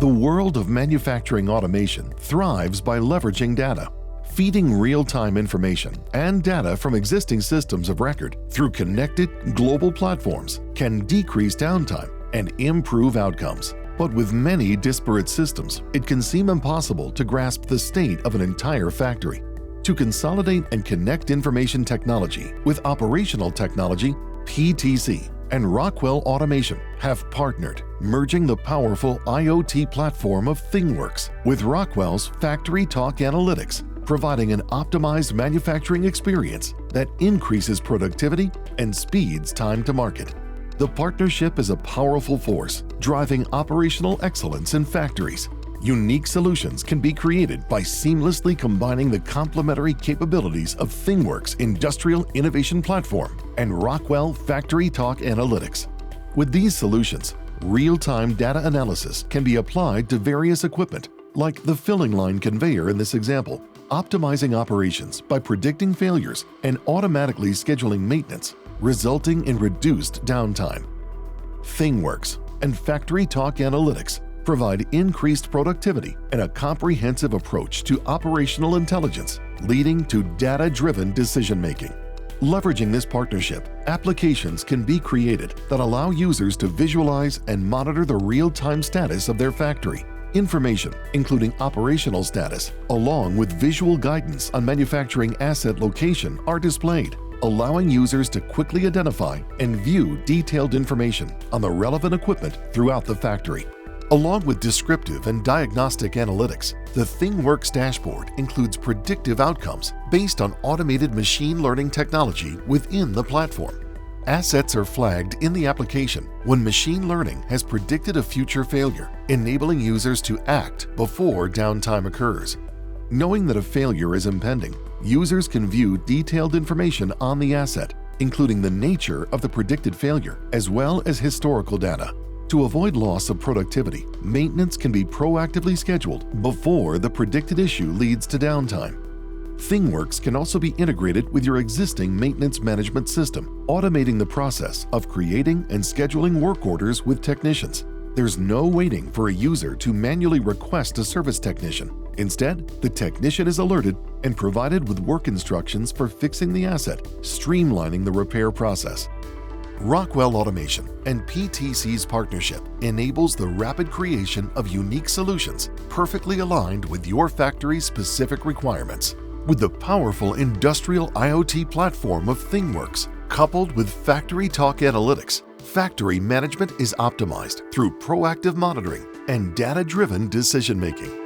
The world of manufacturing automation thrives by leveraging data. Feeding real-time information and data from existing systems of record through connected global platforms can decrease downtime and improve outcomes. But with many disparate systems, it can seem impossible to grasp the state of an entire factory. To consolidate and connect information technology with operational technology, PTC and Rockwell Automation have partnered, merging the powerful IoT platform of Thingworx with Rockwell's FactoryTalk Analytics, providing an optimized manufacturing experience that increases productivity and speeds time to market. The partnership is a powerful force, driving operational excellence in factories. Unique solutions can be created by seamlessly combining the complementary capabilities of Thingworx Industrial Innovation Platform and Rockwell FactoryTalk Analytics. With these solutions, real-time data analysis can be applied to various equipment, like the filling line conveyor in this example, optimizing operations by predicting failures and automatically scheduling maintenance, resulting in reduced downtime. Thingworx and FactoryTalk Analytics provide increased productivity and a comprehensive approach to operational intelligence, leading to data-driven decision-making. Leveraging this partnership, applications can be created that allow users to visualize and monitor the real-time status of their factory. Information, including operational status, along with visual guidance on manufacturing asset location, are displayed, allowing users to quickly identify and view detailed information on the relevant equipment throughout the factory. Along with descriptive and diagnostic analytics, the Thingworx dashboard includes predictive outcomes based on automated machine learning technology within the platform. Assets are flagged in the application when machine learning has predicted a future failure, enabling users to act before downtime occurs. Knowing that a failure is impending, users can view detailed information on the asset, including the nature of the predicted failure, as well as historical data. To avoid loss of productivity, maintenance can be proactively scheduled before the predicted issue leads to downtime. Thingworx can also be integrated with your existing maintenance management system, automating the process of creating and scheduling work orders with technicians. There's no waiting for a user to manually request a service technician. Instead, the technician is alerted and provided with work instructions for fixing the asset, streamlining the repair process. Rockwell Automation and PTC's partnership enables the rapid creation of unique solutions perfectly aligned with your factory's specific requirements. With the powerful industrial IoT platform of Thingworx, coupled with FactoryTalk Analytics, factory management is optimized through proactive monitoring and data-driven decision-making.